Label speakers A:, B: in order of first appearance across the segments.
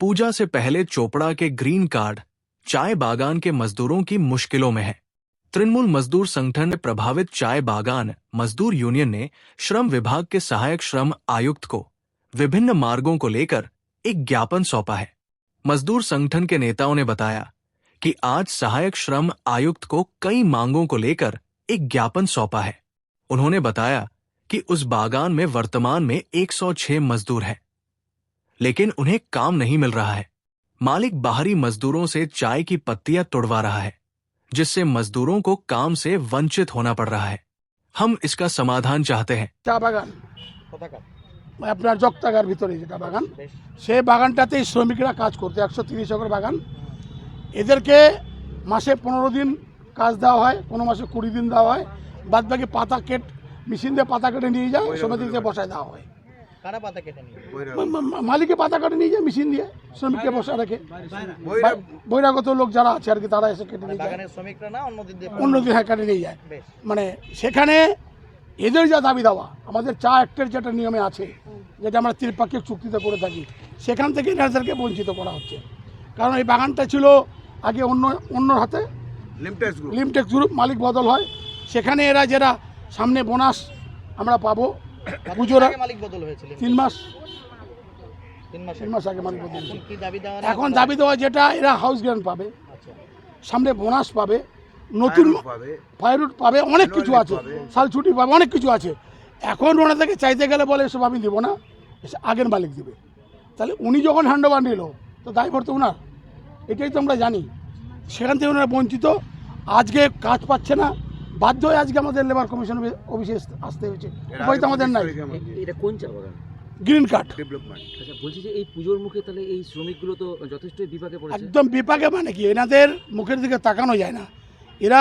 A: पूजा से पहले चोपड़ा के ग्रीन कार्ड चाय बागान के मजदूरों की मुश्किलों में है। तृणमूल मजदूर संगठन ने प्रभावित चाय बागान मजदूर यूनियन ने श्रम विभाग के सहायक श्रम आयुक्त को विभिन्न मार्गों को लेकर एक ज्ञापन सौंपा है। मजदूर संगठन के नेताओं ने बताया कि आज सहायक श्रम आयुक्त को कई मांगों को लेकर एक ज्ञापन सौंपा है। उन्होंने बताया कि उस बागान में वर्तमान में 106 मजदूर हैं, लेकिन उन्हें काम नहीं मिल रहा है। मालिक बाहरी मजदूरों से चाय की पत्तियां तुड़वा रहा है, जिससे मजदूरों को काम से वंचित होना पड़ रहा है। हम इसका समाधान चाहते हैं।
B: চা বাগান আপনার জগতাগার ভিতরে যেটা বাগান, সেই বাগানটাতেই শ্রমিকরা কাজ করতে 130 একর বাগান। এদেরকে মাসে 15 দিন কাজ দেওয়া হয়, কোনো মাসে 20 দিন দেওয়া হয়। বাদ বাকি পাতা মেশিন দিয়ে পাতা কেটে নিয়ে যায়, শ্রমিকদের বসায় দেওয়া হয়।
C: কারা পাতা কেটে নিয়ে
B: মালিকে পাতা কেটে নিয়ে যায় মেশিন দিয়ে, শ্রমিককে বসা রাখে। বহিরাগত লোক যারা আছে আর কি, তারা এসে কেটে নিয়ে যায়।
C: বাগানের শ্রমিকরা না
B: অন্যদিন হ্যাঁ কেটে নিয়ে যায়। মানে সেখানে এদের যা দাবি দেওয়া, আমাদের চা অ্যাক্টের যেটা নিয়মে আছে, যেটা আমরা ত্রিপাক্ষিক চুক্তিতে করে থাকি, সেখান থেকে এনাদেরকে বঞ্চিত করা হচ্ছে। কারণ এই বাগানটা ছিল আগে অন্যর হাতে, লিমটেক্স গ্রুপ, মালিক বদল হয়। সেখানে এরা যারা সামনে বোনাস আমরা পাবো, পুজোর
C: মালিক বদল হয়েছিল
B: 3 মাস আগে মালিক বদল হয়েছে। এখন দাবি দেওয়া যেটা, এরা হাউস গ্র্যান্ট পাবে, সামনে বোনাস পাবে, নতুন ফায়ারউড পাবে, অনেক কিছু আছে, সাল ছুটি পাবে, অনেক কিছু আছে। এখন ওনাদেরকে চাইতে গেলে বলে এসব আমি দেবো না, আগের মালিক দেবে। তাহলে উনি যখন হ্যান্ড ওভার নিল, তো দায়ভার তো ওনার, এটাই তো আমরা জানি। সেখান থেকে ওনারা বঞ্চিত, আজকে কাজ পাচ্ছে না, বাধ্য হয়ে আজকে আমাদের লেবার কমিশন অফিসে আসতে হয়েছে। উপায় তো আমাদের নাই।
D: এটা কোন চা বাগান?
B: Green card
D: development. আচ্ছা, বলছি যে এই পুজোর মুখে তাহলে এই শ্রমিকগুলো তো যথেষ্ট বিপাকে পড়েছে।
B: একদম বিপাকে, মানে কি এনাদের মুখের দিকে তাকানো যায় না। এরা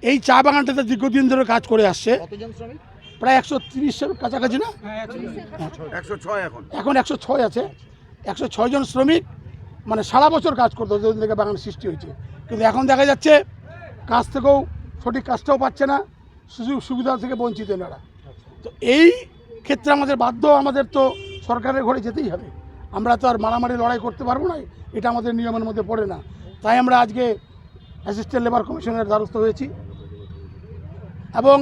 B: এই চা বাগানটাতে দীর্ঘদিন ধরে কাজ করে আসছে।
C: কতজন শ্রমিক?
B: প্রায় 130-এর কাছাকাছি না,
E: 106
B: এখন 106 আছে। 106 জন শ্রমিক, মানে সারা বছর কাজ করতো যতদিন থেকে বাগান সৃষ্টি হয়েছে। কিন্তু এখন দেখা যাচ্ছে কাজ থেকেও সঠিক কাজটাও পাচ্ছে না, সুযোগ সুবিধা থেকে বঞ্চিত এনারা। তো এই ক্ষেত্রে আমাদের বাধ্য, আমাদের তো সরকারের ঘরে যেতেই হবে। আমরা তো আর মারামারি লড়াই করতে পারবো না, এটা আমাদের নিয়মের মধ্যে পড়ে না। তাই আমরা আজকে অ্যাসিস্ট্যান্ট লেবার কমিশনের দ্বারস্থ হয়েছি। এবং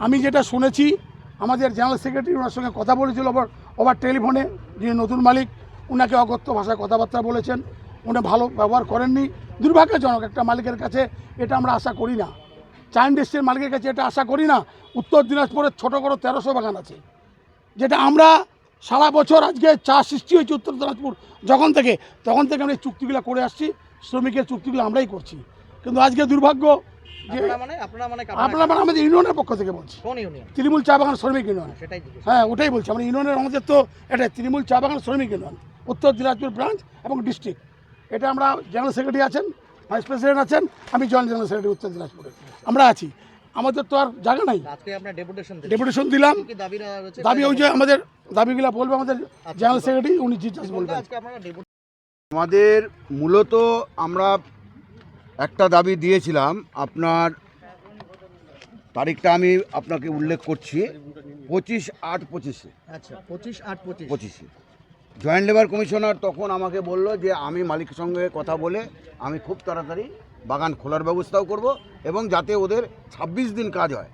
B: আমি যেটা শুনেছি, আমাদের জেনারেল সেক্রেটারি ওনার সঙ্গে কথা বলেছিল ওভার টেলিফোনে, যিনি নতুন মালিক, ওনাকে অগত্য ভাষায় কথাবার্তা বলেছেন, উনি ভালো ব্যবহার করেননি। দুর্ভাগ্যজনক, একটা মালিকের কাছে এটা আমরা আশা করি না, চা ইন্ডাস্ট্রির মালিকের কাছে এটা আশা করি না। উত্তর দিনাজপুরের ছোটো বড়ো 1300 বাগান আছে, যেটা আমরা সারা বছর আজকে চা সৃষ্টি হয়েছে উত্তর দিনাজপুর তখন থেকে আমরা এই চুক্তিগুলো করে আসছি, শ্রমিকের চুক্তিগুলো আমরাই করছি। কিন্তু আজকে দুর্ভাগ্য যে আপনারা মানে আমাদের ইউনিয়নের পক্ষ থেকে বলছি, তৃণমূল চা বাগান শ্রমিক ইউনিয়ন। হ্যাঁ, ওটাই বলছি, আমরা ইউনিয়নের, আমাদের তো এটা তৃণমূল চা বাগান শ্রমিক ইউনিয়ন উত্তর দিনাজপুর ব্রাঞ্চ এবং ডিস্ট্রিক্ট। এটা আমরা জেনারেল সেক্রেটারি আছেন, ভাইস প্রেসিডেন্ট আছেন, আমি জয়েন্ট জেনারেল সেক্রেটারি উত্তর দিনাজপুরে আমরা আছি। আমাদের তো আর জায়গা নাই, ডেপুটেশন দিলাম। দাবি ওই যে আমাদের দাবিগুলো বলবে আমাদের জেনারেল সেক্রেটারি, উনি জিজ্ঞাস বলবেন।
E: আমাদের মূলত আমরা একটা দাবি দিয়েছিলাম, আপনার তারিখটা আমি আপনাকে উল্লেখ করছি, 25/8/25।
C: আচ্ছা, 25/8/25।
E: জয়েন্ট লেবার কমিশনার তখন আমাকে বলল যে আমি মালিকের সঙ্গে কথা বলে আমি খুব তাড়াতাড়ি বাগান খোলার ব্যবস্থাও করব, এবং যাতে ওদের 26 দিন কাজ হয়।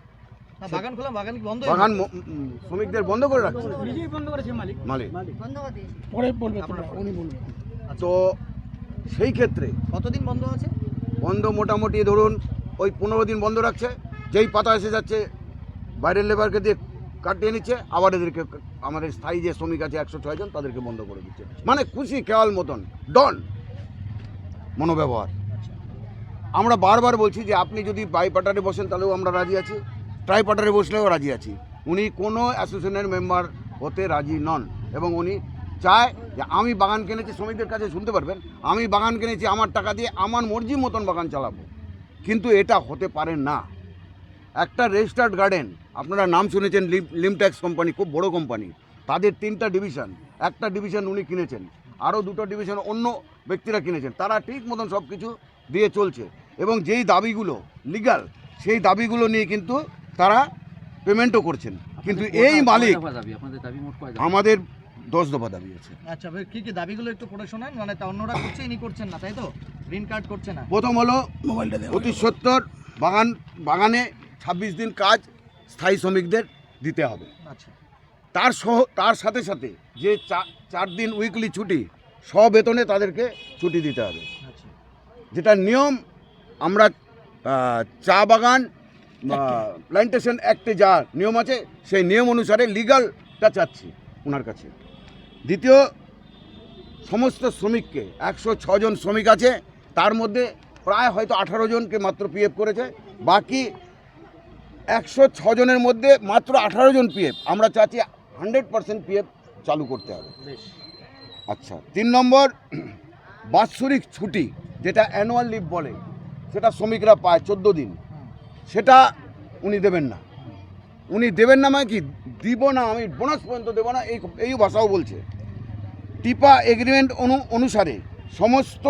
E: বাগান শ্রমিকদের বন্ধ করে রাখছে মালিক। তো সেই ক্ষেত্রে
C: কতদিন বন্ধ আছে?
E: বন্ধ মোটামুটি ধরুন ওই 15 দিন বন্ধ রাখছে। যেই পাতা এসে যাচ্ছে বাইরের লেবারকে দিয়ে কাটিয়ে নিচ্ছে, আবার এদেরকে আমাদের স্থায়ী যে শ্রমিক আছে 106 জন তাদেরকে বন্ধ করে দিচ্ছে। মানে খুশি খেয়াল মতন ডন মনোব্যবহার। আমরা বারবার বলছি যে আপনি যদি বাই পাটারে বসেন তাহলেও আমরা রাজি আছি, ট্রাই পাটারে বসলেও রাজি আছি। উনি কোনো অ্যাসোসিয়েশনের মেম্বার হতে রাজি নন, এবং উনি চায় যে আমি বাগান কিনেছি, শ্রমিকদের কাছে শুনতে পারবেন, আমি বাগান কিনেছি আমার টাকা দিয়ে, আমার মর্জি মতন বাগান চালাবো। কিন্তু এটা হতে পারে না। একটা রেজিস্টার্ড গার্ডেন, আপনারা নাম শুনেছেন, লিমটেক্স কোম্পানি, খুব বড় কোম্পানি, তাদের 3টা ডিভিশন, একটা ডিভিশন উনি কিনেছেন, আরও 2টো ডিভিশন অন্য ব্যক্তিরা কিনেছেন। তারা ঠিক মতন সব কিছু দিয়ে চলছে, এবং যেই দাবিগুলো লিগ্যাল সেই দাবিগুলো নিয়ে কিন্তু তারা পেমেন্টও করছেন। কিন্তু এই মালিক, আমাদের 10 দফা দাবি আছে।
C: আচ্ছা ভাই, কি কি দাবিগুলো একটু পড়ে শোনান, মানে তা অন্যরা করছে ইনি করছেন না, তাই তো? গ্রিন কার্ড করছে না।
E: প্রথম হলো
B: মোবাইলটা দেওয়া
E: অতি সত্তর বাগানে 26 দিন কাজ স্থায়ী শ্রমিকদের দিতে হবে।
C: আচ্ছা,
E: তার সাথে সাথে যে 4 দিন উইকলি ছুটি বেতনে তাদেরকে ছুটি দিতে হবে।
C: আচ্ছা,
E: যেটা নিয়ম আমরা চা বাগান প্ল্যান্টেশন অ্যাক্টে যা নিয়ম আছে সেই নিয়ম অনুসারে লিগালটা চাচ্ছি ওনার কাছে। দ্বিতীয়, সমস্ত শ্রমিককে 106 জন শ্রমিক আছে, তার মধ্যে প্রায় হয়তো 18 জনকে মাত্র পিএফ করেছে, বাকি 106 জনের মধ্যে মাত্র 18 জন পিএফ। আমরা চাচ্ছি 100% পিএফ চালু করতে হবে।
C: বেশ।
E: আচ্ছা, 3 নম্বর, বাৎসরিক ছুটি যেটা অ্যানুয়াল লিভ বলে, সেটা শ্রমিকরা পায় 14 দিন, সেটা উনি দেবেন না। উনি দেবেন না মানে কি, দিব না, আমি বোনাস পর্যন্ত দেবো না, এই ভাষাও বলছে। টিপা এগ্রিমেন্ট অনুসারে সমস্ত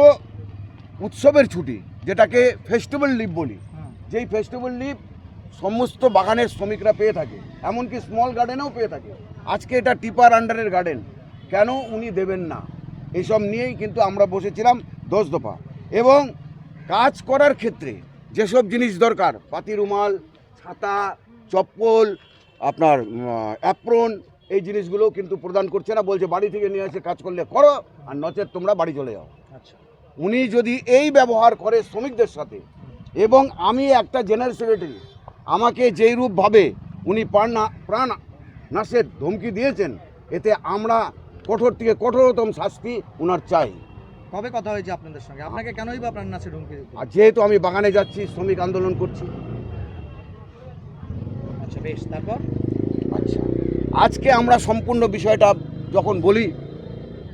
E: উৎসবের ছুটি, যেটাকে ফেস্টিভ্যাল লিভ বলি, যেই ফেস্টিভ্যাল লিভ সমস্ত বাগানের শ্রমিকরা পেয়ে থাকে, এমনকি স্মল গার্ডেনেও পেয়ে থাকে। আজকে এটা টিপার আন্ডারের গার্ডেন, কেন উনি দেবেন না? এইসব নিয়েই কিন্তু আমরা বসেছিলাম 10 দফা। এবং কাজ করার ক্ষেত্রে যেসব জিনিস দরকার, পাতি রুমাল, ছাতা, চপ্পল, আপনার অ্যাপ্রন, এই জিনিসগুলো কিন্তু প্রদান করছে না। বলছে বাড়ি থেকে নিয়ে এসে কাজ করলে করো, আর নচেত তোমরা বাড়ি চলে যাও।
C: আচ্ছা,
E: উনি যদি এই ব্যবহার করে শ্রমিকদের সাথে, এবং আমি একটা জেনারেল সেক্রেটারি, আমাকে যেই রূপভাবে উনি প্রাণ নাশের ধমকি দিয়েছেন, এতে আমরা কঠোর থেকে কঠোরতম শাস্তি ওনার চাই।
C: কবে কথা হয়েছে আপনাদের সঙ্গে? আপনাকে কেনই বা আপনার নাচে ঢুমকি দিতে?
E: আর যেহেতু আমি বাগানে যাচ্ছি, শ্রমিক আন্দোলন করছি।
C: আচ্ছা, বেশ। তারপর
E: আচ্ছা, আজকে আমরা সম্পূর্ণ বিষয়টা যখন বলি,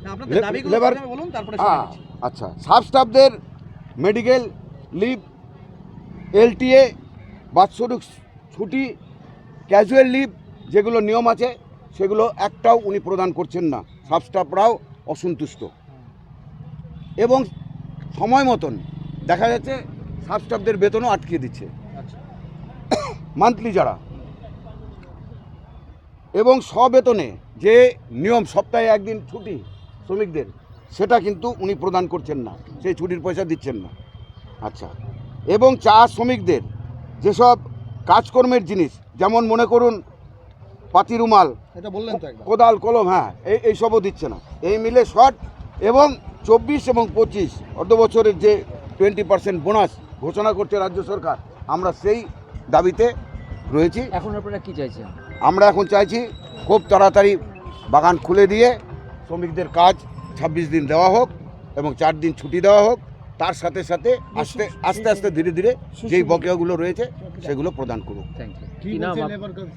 C: না, আপনাদের দাবিগুলো প্রথমে বলুন, তারপরে শুনে নিচ্ছি।
E: আচ্ছা, সাব স্টাফদের মেডিকেল লিভ, এলটিএ, বাৎসরিক ছুটি, ক্যাজুয়াল লিভ, যেগুলো নিয়ম আছে সেগুলো একটাও উনি প্রদান করছেন না। সাব স্টাফরাও অসন্তুষ্ট, এবং সময় মতন দেখা যাচ্ছে সাব স্টাফদের বেতনও আটকে দিচ্ছে
C: আচ্ছা,
E: মান্থলি যারা, এবং বেতনে যে নিয়ম সপ্তাহে একদিন ছুটি শ্রমিকদের, সেটা কিন্তু উনি প্রদান করছেন না, সেই ছুটির পয়সা দিচ্ছেন না। আচ্ছা, এবং চা শ্রমিকদের যেসব কাজকর্মের জিনিস, যেমন মনে করুন পাতি রুমাল,
C: এটা বললেন তো একবার।
E: কোদাল, কলম, হ্যাঁ, এইসবও দিচ্ছে না। এই মিলে শর্ট, এবং 24 এবং 25 অর্ধ বছরের যে 20% বোনাস ঘোষণা করছে রাজ্য সরকার, আমরা সেই দাবিতে রয়েছি।
D: এখন আপনারা কি চাইছেন?
E: আমরা এখন চাইছি খুব তাড়াতাড়ি বাগান খুলে দিয়ে শ্রমিকদের কাজ 26 দিন দেওয়া হোক, এবং 4 দিন ছুটি দেওয়া হোক। তার সাথে সাথে আস্তে আস্তে ধীরে ধীরে যেই বকেয়াগুলো রয়েছে সেগুলো প্রদান করুক।
D: Thank you. কি নাম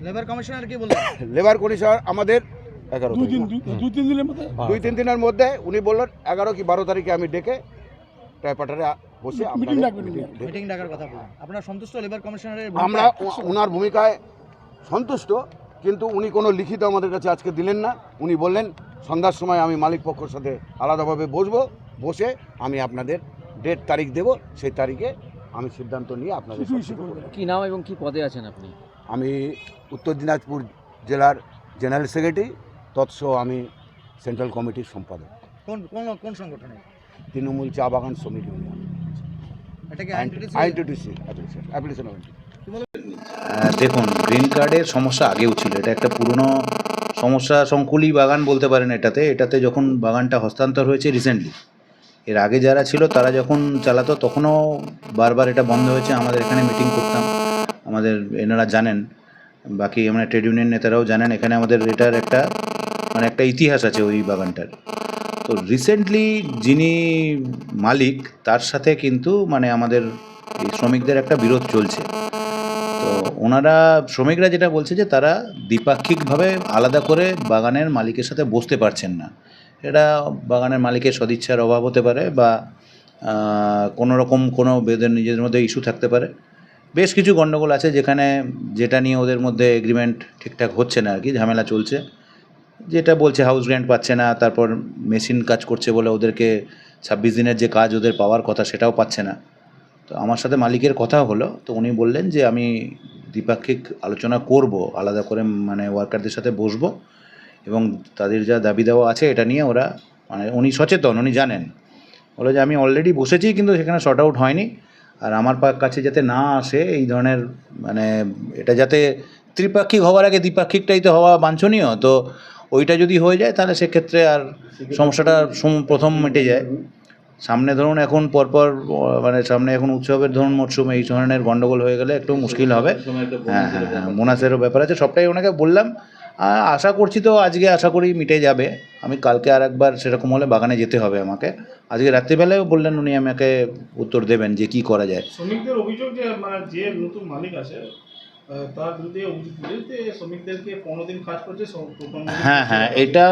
C: লেবার কমিশনার কি বললেন?
E: লেবার কমিশনার আমাদের 11 তারিখ,
B: 2-3 দিনের মধ্যে
E: 2-3 দিনের মধ্যে উনি বললেন 11 কি 12 তারিখে আমি ডেকে টাইপাটারে বসে
B: মিটিং ডাকবেন।
C: মিটিং ডাকার কথা বললেন। আপনারা সন্তুষ্ট লেবার কমিশনারের?
E: আমরা ওনার ভূমিকায় সন্তুষ্ট, কিন্তু উনি কোনো লিখিত আমাদের কাছে আজকে দিলেন না। উনি বললেন সন্ধ্যার সময় আমি মালিক পক্ষের সাথে আলাদাভাবে বসে আমি আপনাদের ডেট তারিখ দেব, সেই তারিখে আমি সিদ্ধান্ত নিয়ে আপনাদের
D: কি নাম এবং কি পদে আছেন আপনি?
E: আমি উত্তর দিনাজপুর জেলার জেনারেল সেক্রেটারি, তৎসহ আমি সেন্ট্রাল কমিটির সম্পাদক,
C: কোন সংগঠনে?
E: তৃণমূল চা বাগান শ্রমিক ইউনিয়ন,
C: এটা কি
E: আইএনটিটিসি অ্যাপ্লিকেশন।
F: দেখুন, গ্রিন কার্ডের সমস্যা আগেও ছিল, এটা একটা পুরনো সমস্যা, সংকুলি বাগান বলতে পারেন। এটাতে যখন বাগানটা হস্তান্তর হয়েছে রিসেন্টলি, এর আগে যারা ছিল তারা যখন চালাতো তখনও বারবার এটা বন্ধ হয়েছে। আমাদের এখানে মিটিং করতাম, আমাদের এনারা জানেন, বাকি আমরা ট্রেড ইউনিয়ন নেতারাও জানেন, এখানে আমাদের এটার একটা একটা ইতিহাস আছে ওই বাগানটার। তো রিসেন্টলি যিনি মালিক, তার সাথে কিন্তু আমাদের এই শ্রমিকদের একটা বিরোধ চলছে। তো শ্রমিকরা যেটা বলছে যে তারা দ্বিপাক্ষিকভাবে আলাদা করে বাগানের মালিকের সাথে বসতে পারছেন না। এটা বাগানের মালিকের সদিচ্ছার অভাব হতে পারে, বা কোনো রকম বেদের নিজেদের মধ্যে ইস্যু থাকতে পারে। বেশ কিছু গণ্ডগোল আছে যেটা নিয়ে ওদের মধ্যে এগ্রিমেন্ট ঠিকঠাক হচ্ছে না আর কি, ঝামেলা চলছে। যেটা বলছে হাউস গ্র্যান্ট পাচ্ছে না, তারপর মেশিন কাজ করছে বলে ওদেরকে 26 দিনের যে কাজ ওদের পাওয়ার কথা সেটাও পাচ্ছে না। তো আমার সাথে মালিকের কথা হলো, তো উনি বললেন যে আমি দ্বিপাক্ষিক আলোচনা করব, আলাদা করে ওয়ার্কারদের সাথে বসবো, এবং তাদের যা দাবি দেওয়া আছে এটা নিয়ে ওরা মানে উনি সচেতন, উনি জানেন। বলে যে আমি অলরেডি বসেছি কিন্তু সেখানে শর্ট আউট হয়নি, আর আমার কাছে যাতে না আসে এই ধরনের মানে এটা যাতে ত্রিপাক্ষিক হওয়ার আগে দ্বিপাক্ষিকটাই তো হওয়া বাঞ্ছনীয়, তো ওইটা যদি হয়ে যায় তাহলে সেক্ষেত্রে আর সমস্যাটা প্রথম মিটে যায়। সামনে ধরুন এখন পরপর মানে সামনে এখন উৎসবের ধরুন মরশুমে এই ধরনের গন্ডগোল হয়ে গেলে একটু মুশকিল হবে। হ্যাঁ হ্যাঁ হ্যাঁ, বোনাসেরও ব্যাপার আছে, সবটাই ওনাকে বললাম। আশা করছি তো আজকে আশা করি মিটে যাবে। আমি কালকে আর একবার সেরকম হলে বাগানে যেতে হবে আমাকে। আজকে রাত্রিবেলায়ও বললেন উনি আমাকে উত্তর দেবেন যে কি করা যায়।
G: শ্রমিকদের অভিযোগ যে মানে যে নতুন মালিক আছে তার বিরুদ্ধে অভিযোগ তুলে শ্রমিকদেরকে 15 দিন কাজ করছে।
F: হ্যাঁ হ্যাঁ, এটা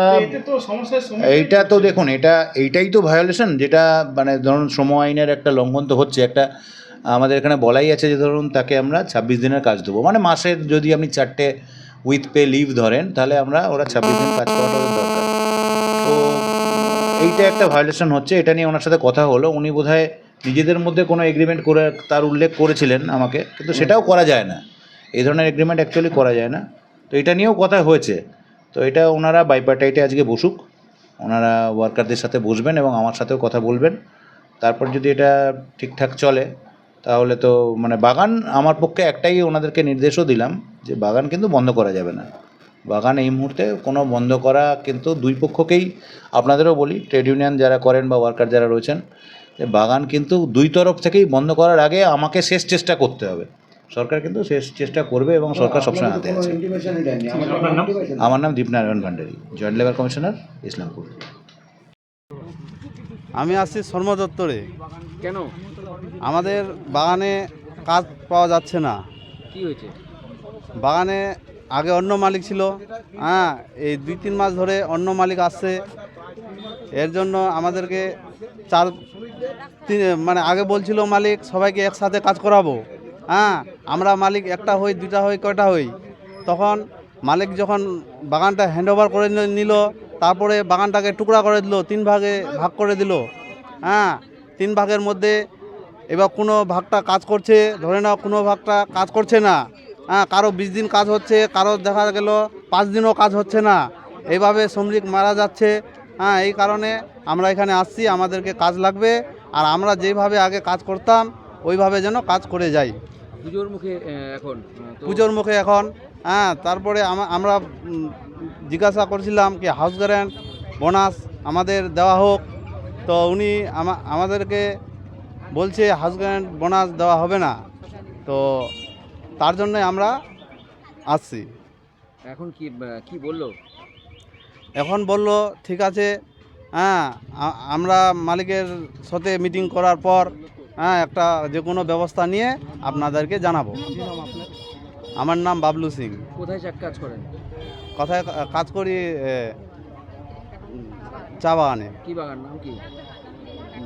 G: তো সমস্যার
F: এইটা তো দেখুন এইটাই তো ভায়োলেশন, যেটা মানে ধরুন শ্রম আইনের একটা লঙ্ঘন তো হচ্ছে। একটা আমাদের এখানে বলাই আছে যে ধরুন তাকে আমরা 26 দিনের কাজ দেবো, মানে মাসের যদি আপনি 4টে উইথ পে লিভ ধরেন তাহলে ওরা 26 দিন কাজ করাটা দরকার। তো এইটা একটা ভায়োলেশন হচ্ছে, এটা নিয়ে ওনার সাথে কথা হলো। উনি বোধহয় নিজেদের মধ্যে কোনো এগ্রিমেন্ট করে তার উল্লেখ করেছিলেন আমাকে, কিন্তু সেটাও করা যায় না, এই ধরনের এগ্রিমেন্ট অ্যাকচুয়ালি করা যায় না। তো এটা নিয়েও কথা হয়েছে। তো এটা ওনারা বাইপার্টাইটে আজকে বসুক, ওনারা ওয়ার্কারদের সাথে বসবেন এবং আমার সাথেও কথা বলবেন। তারপর যদি এটা ঠিকঠাক চলে তাহলে তো মানে বাগান আমার পক্ষে একটাই ওনাদেরকে নির্দেশও দিলাম যে বাগান কিন্তু বন্ধ করা যাবে না। বাগান এই মুহূর্তে কোনো বন্ধ করা কিন্তু দুই পক্ষকেই, আপনাদেরও বলি ট্রেড ইউনিয়ন যারা করেন বা ওয়ার্কার যারা রয়েছেন, যে বাগান কিন্তু দুই তরফ থেকেই বন্ধ করার আগে আমাকে শেষ চেষ্টা করতে হবে। সরকার কিন্তু শেষ চেষ্টা করবে এবং সরকার সবসময় হাতে আছে। আমার নাম Dipnarayan Bhandari, joint labour commissioner, Islampur.
H: আমি আসছি শর্মা দত্তরে।
D: কেন,
H: আমাদের বাগানে কাজ পাওয়া যাচ্ছে না।
D: কি হয়েছে?
H: বাগানে আগে অন্য মালিক ছিল, হ্যাঁ, এই 2-3 মাস ধরে অন্য মালিক আসছে। এর জন্য আমাদেরকে মানে আগে বলছিল মালিক সবাইকে একসাথে কাজ করাবো, হ্যাঁ, আমরা মালিক একটা হই, দুটা হই, কয়টা হই। তখন মালিক যখন বাগানটা হ্যান্ডওভার করে নিল, তারপরে বাগানটাকে টুকরা করে দিল, 3 ভাগে ভাগ করে দিল। হ্যাঁ, 3 ভাগের মধ্যে এবার কোনো ভাগটা কাজ করছে, ধরে নাও কোনো ভাগটা কাজ করছে না। হ্যাঁ, কারো 20 দিন কাজ হচ্ছে, কারো দেখা গেল 5 দিনও কাজ হচ্ছে না। এইভাবে শ্রমিক মারা যাচ্ছে। হ্যাঁ, এই কারণে আমরা এখানে আসছি, আমাদেরকে কাজ লাগবে। আর আমরা যেভাবে আগে কাজ করতাম ওইভাবে যেন কাজ করে যাই।
D: পুজোর মুখে এখন
H: পুজোর মুখে এখন, হ্যাঁ, তারপরে আমরা জিজ্ঞাসা করছিলাম কি হাউস গ্যারেন্ট বোনাস আমাদের দেওয়া হোক। তো উনি আমাদেরকে বলছে হাউস গ্যারেন্ট বোনাস দেওয়া হবে না। তো তার জন্যে আমরা আসছি।
D: এখন কি বললো?
H: এখন বলল ঠিক আছে, হ্যাঁ, আমরা মালিকের সাথে মিটিং করার পর, হ্যাঁ, একটা যে কোনো ব্যবস্থা নিয়ে আপনাদেরকে জানাবো। আমার নাম বাবলু সিং।
D: কোথায় কাজ করেন?
H: কোথায় কাজ করি? চা বাগানে।
D: কি বাগান, নাম কি?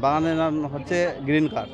H: বাগানের নাম হচ্ছে গ্রিন কার্ড।